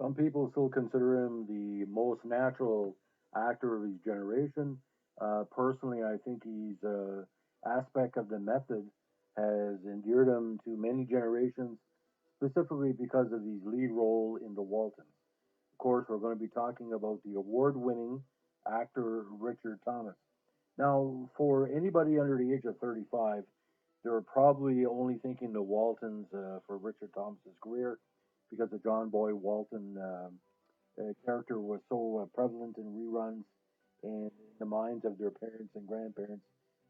Some people still consider him the most natural actor of his generation. Personally, I think he's aspect of the method has endeared him to many generations, specifically because of his lead role in The Waltons. Of course, we're going to be talking about the award-winning actor Richard Thomas. Now, for anybody under the age of 35, they're probably only thinking the Waltons for Richard Thomas's career because the John-Boy Walton character was so prevalent in reruns and in the minds of their parents and grandparents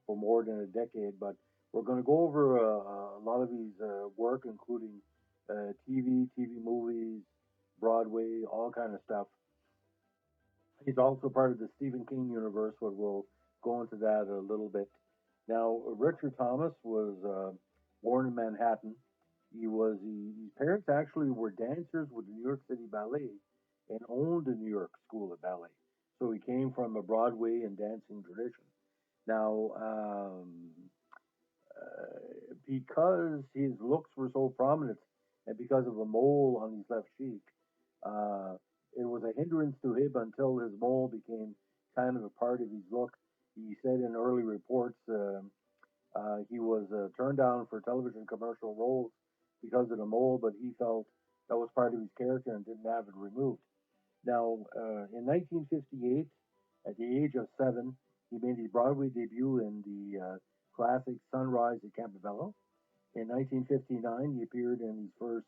for more than a decade. But we're going to go over a lot of his work, including TV movies, Broadway, all kind of stuff. He's also part of the Stephen King universe, but we'll go into that a little bit. Now, Richard Thomas was born in Manhattan. His parents actually were dancers with the New York City Ballet and owned the New York School of Ballet. So he came from a Broadway and dancing tradition. Now, because his looks were so prominent and because of a mole on his left cheek, uh, it was a hindrance to him until his mole became kind of a part of his look. He said in early reports he was turned down for television commercial roles because of the mole, but he felt that was part of his character and didn't have it removed. Now, in 1958, at the age of 7, he made his Broadway debut in the classic Sunrise at Campobello. In 1959, he appeared in his first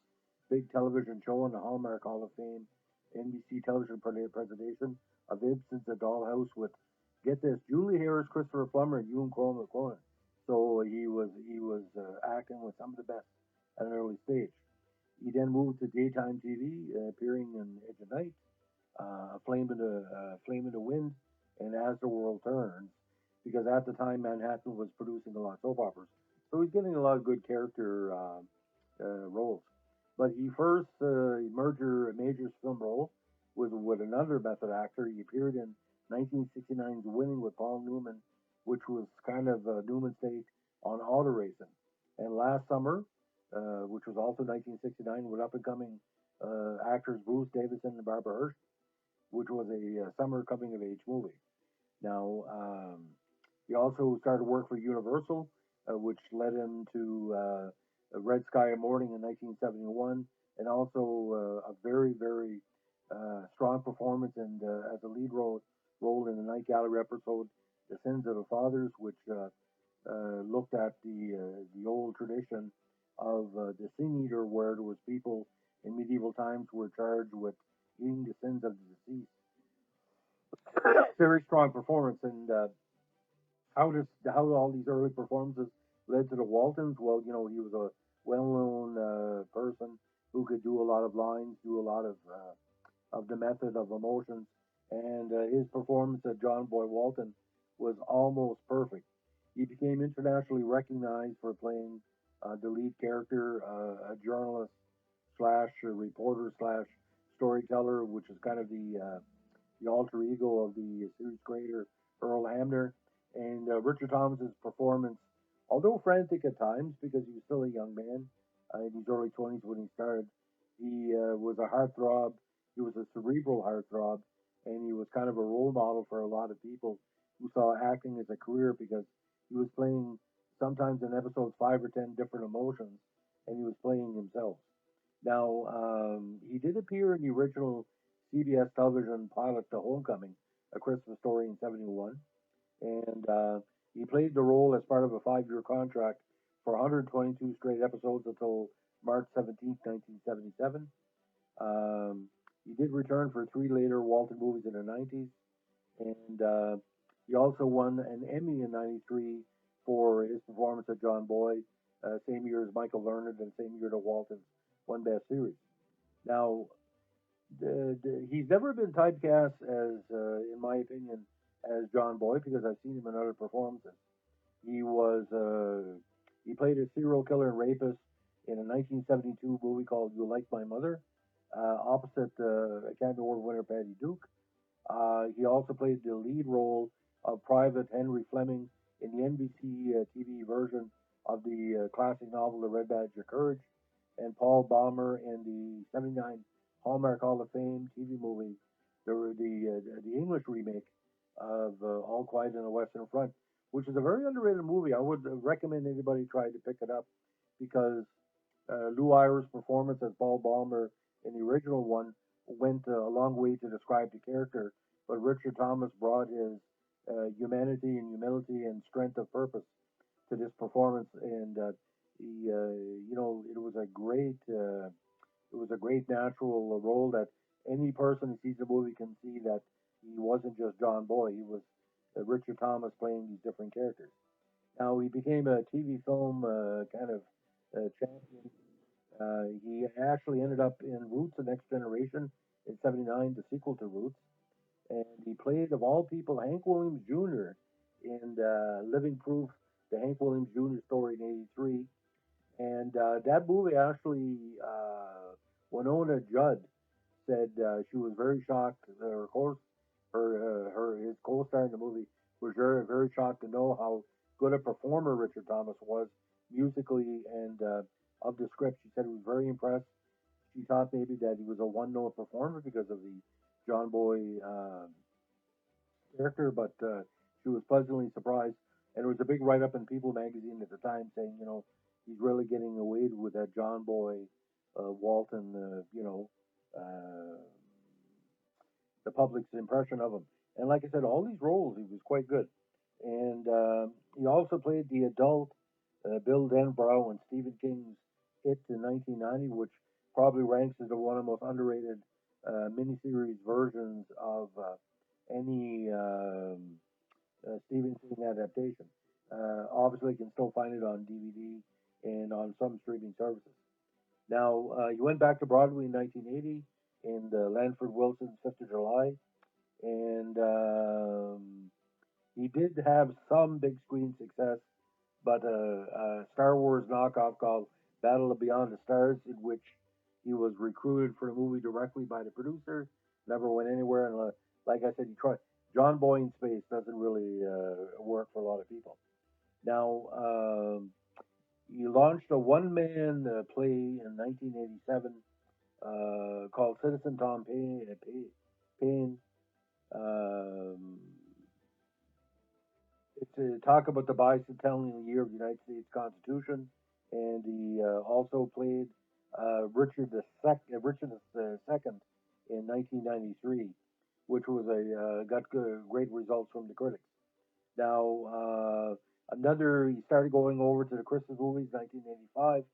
big television show on the Hallmark Hall of Fame NBC television presentation of Ibsen's A Dollhouse with, get this, Julie Harris, Christopher Plummer, and Ewan Cronin. So he was acting with some of the best at an early stage. He then moved to daytime TV, appearing in Edge of Night, Flame in the Wind, and As the World Turns, because at the time Manhattan was producing a lot of soap operas, so he's getting a lot of good character roles. But he first major film role was with another method actor. He appeared in 1969's Winning with Paul Newman, which was kind of Newman's take on auto racing. And last summer, which was also 1969, with up and coming actors Bruce Davison and Barbara Hirsch, which was a summer coming of age movie. Now, he also started work for Universal, which led him to Red Sky of Morning in 1971, and also a very strong performance and as a lead role in the Night Gallery episode "The Sins of the Fathers," which looked at the old tradition of the sin eater, where there was people in medieval times were charged with eating the sins of the deceased. Very strong performance, and how all these early performances led to the Waltons? Well, he was a well-known person who could do a lot of lines, do a lot of the method of emotions, and his performance at John-Boy Walton was almost perfect. He became internationally recognized for playing the lead character, a journalist slash reporter slash storyteller, which is kind of the alter ego of the series creator Earl Hamner. And Richard Thomas's performance, although frantic at times because he was still a young man in his early 20s when he started, he was a heartthrob. He was a cerebral heartthrob, and he was kind of a role model for a lot of people who saw acting as a career because he was playing sometimes in episodes 5 or 10 different emotions, and he was playing himself. Now, he did appear in the original CBS television pilot, The Homecoming, A Christmas Story in '71, and he played the role as part of a 5-year contract for 122 straight episodes until March 17th, 1977. He did return for 3 later Walton movies in the 90s, and he also won an Emmy in '93 for his performance of John Boy, same year as Michael Learned, and same year the Waltons won Best Series. Now, he's never been typecast as, in my opinion, as John Boy because I've seen him in other performances. He was he played a serial killer and rapist in a 1972 movie called "You Like My Mother," opposite Academy Award winner Patty Duke. He also played the lead role of Private Henry Fleming in the NBC TV version of the classic novel The Red Badge of Courage, and Paul Balmer in the '79 Hallmark Hall of Fame TV movie, the English remake of All Quiet on the Western Front, which is a very underrated movie. I would recommend anybody try to pick it up because Lou Ayres' performance as Paul Balmer in the original one went a long way to describe the character, but Richard Thomas brought his humanity and humility and strength of purpose to this performance, and you know, it was a great natural role that any person who sees the movie can see that he wasn't just John Boy; he was Richard Thomas playing these different characters. Now he became a TV film kind of champion. He actually ended up in Roots: The Next Generation in '79, the sequel to Roots, and he played, of all people, Hank Williams Jr. in Living Proof, the Hank Williams Jr. story in '83. And that movie actually, Winona Judd said she was very shocked. His co-star in the movie was very shocked to know how good a performer Richard Thomas was musically and of the script. She said he was very impressed. She thought maybe that he was a one-note performer because of the John Boy character, but she was pleasantly surprised. And there was a big write-up in People magazine at the time saying, you know, he's really getting away with that John Boy Walton, the public's impression of him. And like I said, all these roles, he was quite good. And he also played the adult Bill Denbrough in Stephen King's hit in 1990, which probably ranks as one of the most underrated miniseries versions of any Stephen King adaptation. Obviously, you can still find it on DVD and on some streaming services. Now, he went back to Broadway in 1980 in Lanford Wilson's Fifth of July, and he did have some big screen success, but a Star Wars knockoff called Battle of Beyond the Stars, in which he was recruited for the movie directly by the producer, never went anywhere. And like I said, he tried. John Boy in space doesn't really work for a lot of people. Now, he launched a one-man play in 1987 called Citizen Tom Paine. Um, it's a talk about the bicentennial year of the United States Constitution, and he also played Richard the Second in 1993, which was a got great results from the critics. Now, he started going over to the Christmas movies, 1985,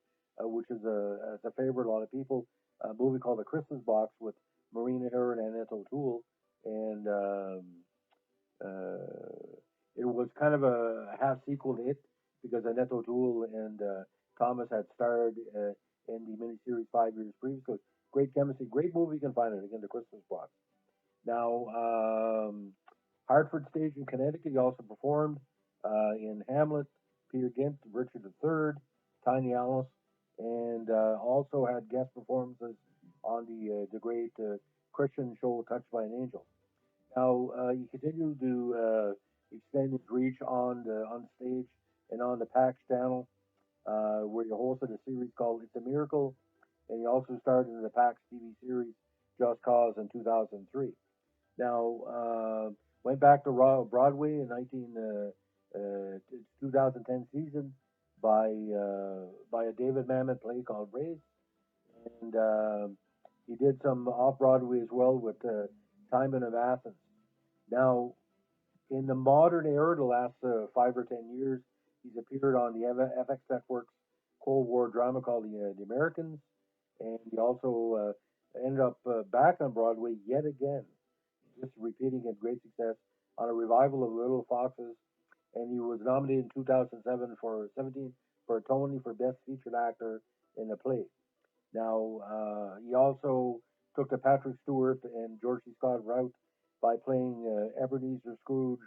which is a favorite of a lot of people. A movie called The Christmas Box with Marina Aaron and Annette O'Toole, and it was kind of a half sequel to it because Annette O'Toole and Thomas had starred in the miniseries 5 years previously. Great chemistry, great movie. You can find it again, The Christmas Box. Now, Hartford Stage in Connecticut, he also performed in Hamlet, Peter Gynt, Richard III, Tiny Alice, and also had guest performances on the great Christian show Touched by an Angel. Now, he continued to extend his reach on the stage and on the PAX channel, where he hosted a series called It's a Miracle, and he also starred in the PAX TV series Just Cause in 2003. Now, went back to Broadway in 2010 season by a David Mamet play called Race, and he did some off Broadway as well with Timon of Athens. Now, in the modern era, the last 5 or 10 years, he's appeared on the FX Network's Cold War drama called The Americans, and he also ended up back on Broadway yet again, just repeating it, great success on a revival of Little Foxes, and he was nominated in 2007 for 17 for a Tony for Best Featured Actor in a Play. Now, he also took the Patrick Stewart and George C. Scott route by playing Ebenezer Scrooge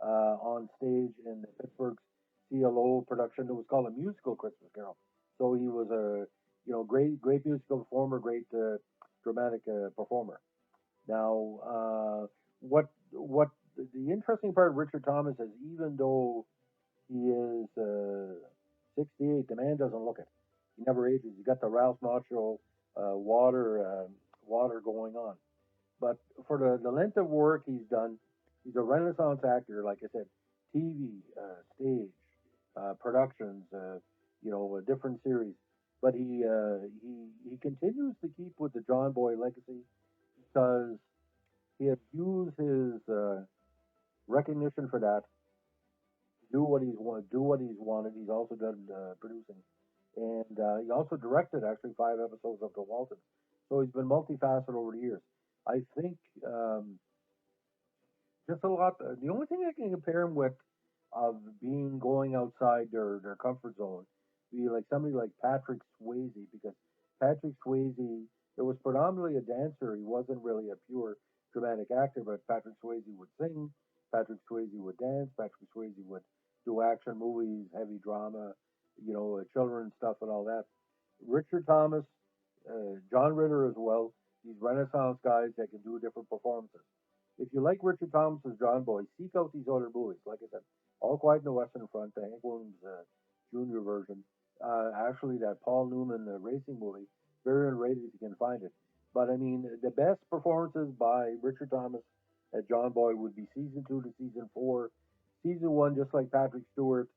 on stage in Pittsburgh's CLO production. It was called a musical Christmas Carol. So he was a great musical performer, great dramatic performer. Now, what the interesting part of Richard Thomas is, even though he is 68, the man doesn't look it. He never ages. He's got the Ralph Macchio water water going on. But for the length of work he's done, he's a Renaissance actor, like I said, TV, stage, productions, different series. But he continues to keep with the John Boy legacy because he has used his recognition for that do what he's wanted. He's also done producing, and he also directed actually 5 episodes of The Waltons. So he's been multifaceted over the years. I think just a lot. The only thing I can compare him with of being going outside their comfort zone be like somebody like Patrick Swayze because Patrick Swayze it was predominantly a dancer. He wasn't really a pure dramatic actor, but Patrick Swayze would sing, Patrick Swayze would dance, Patrick Swayze would do action movies, heavy drama, children's stuff and all that. Richard Thomas, John Ritter as well. These Renaissance guys that can do different performances. If you like Richard Thomas's John Boy, seek out these other movies. Like I said, All Quiet in the Western Front, the Hank Williams Jr. version. Actually, that Paul Newman racing movie, very underrated if you can find it. But I mean, the best performances by Richard Thomas as John Boy would be season 2 to season 4. Season 1, just like Patrick Stewart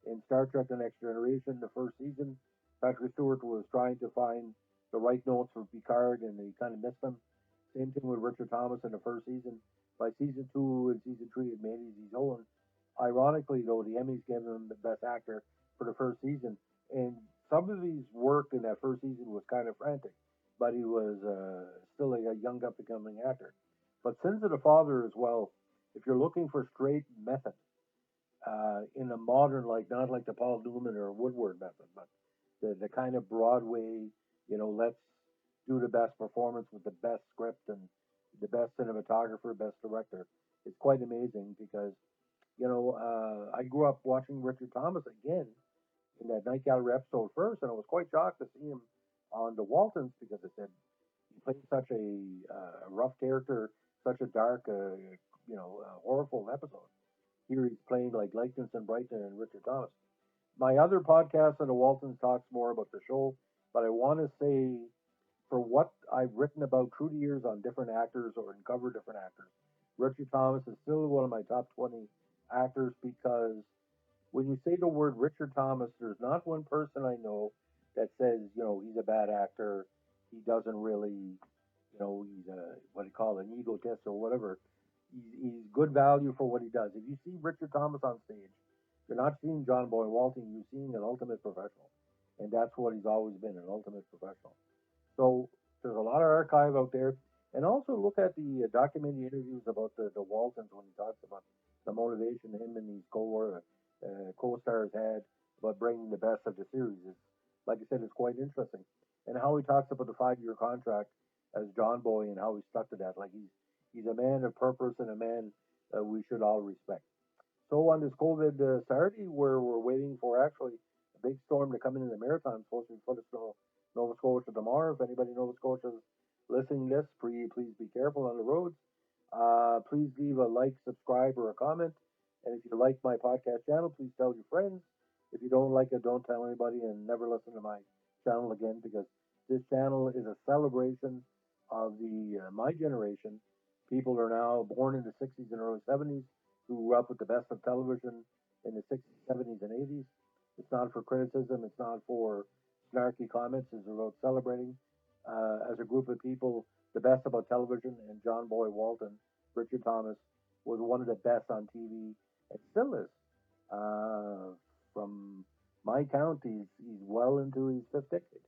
in Star Trek: The Next Generation, the first season, Patrick Stewart was trying to find the right notes for Picard, and he kind of missed them. Same thing with Richard Thomas in the first season. By season 2 and season 3, it made it his own. Ironically, though, the Emmys gave him the best actor for the first season, and some of his work in that first season was kind of frantic, but he was still a young up and coming actor. But Sins of the Father as well, if you're looking for straight method, in a modern, like not like the Paul Newman or Woodward method, but the kind of Broadway, let's do the best performance with the best script and the best cinematographer, best director. It's quite amazing because, I grew up watching Richard Thomas again in that Night Gallery episode first, and I was quite shocked to see him on the Waltons because I said he played such a rough character, such a dark, horrible episode. Here he's playing like Lichtenstein, Brighton, and Richard Thomas. My other podcast on the Waltons talks more about the show, but I want to say for what I've written about through the years on different actors or uncovered different actors, Richard Thomas is still one of my top 20 actors because when you say the word Richard Thomas, there's not one person I know that says, he's a bad actor. He doesn't really, he's a, what do you call it, an egotist or whatever. He's good value for what he does. If you see Richard Thomas on stage, you're not seeing John-Boy Walton, you're seeing an ultimate professional. And that's what he's always been, an ultimate professional. So there's a lot of archive out there. And also look at the documentary interviews about the Waltons when he talks about the motivation him and these co-stars had about bringing the best of the series. Like I said, it's quite interesting. And how he talks about the 5-year contract as John Boy and how he stuck to that. Like he's a man of purpose and a man we should all respect. So on this COVID Saturday, where we're waiting for actually a big storm to come in the Maritime, supposed to be full of snow, Nova Scotia tomorrow. If anybody in Nova Scotia is listening to this, please be careful on the roads. Please leave a like, subscribe, or a comment. And if you like my podcast channel, please tell your friends. If you don't like it, don't tell anybody and never listen to my channel again because this channel is a celebration of the my generation. People are now born in the 60s and early 70s who grew up with the best of television in the 60s, 70s, and 80s. It's not for criticism. It's not for snarky comments. It's about celebrating as a group of people the best about television. And John-Boy Walton, Richard Thomas, was one of the best on TV and still is. From my count, he's well into his 5th decade.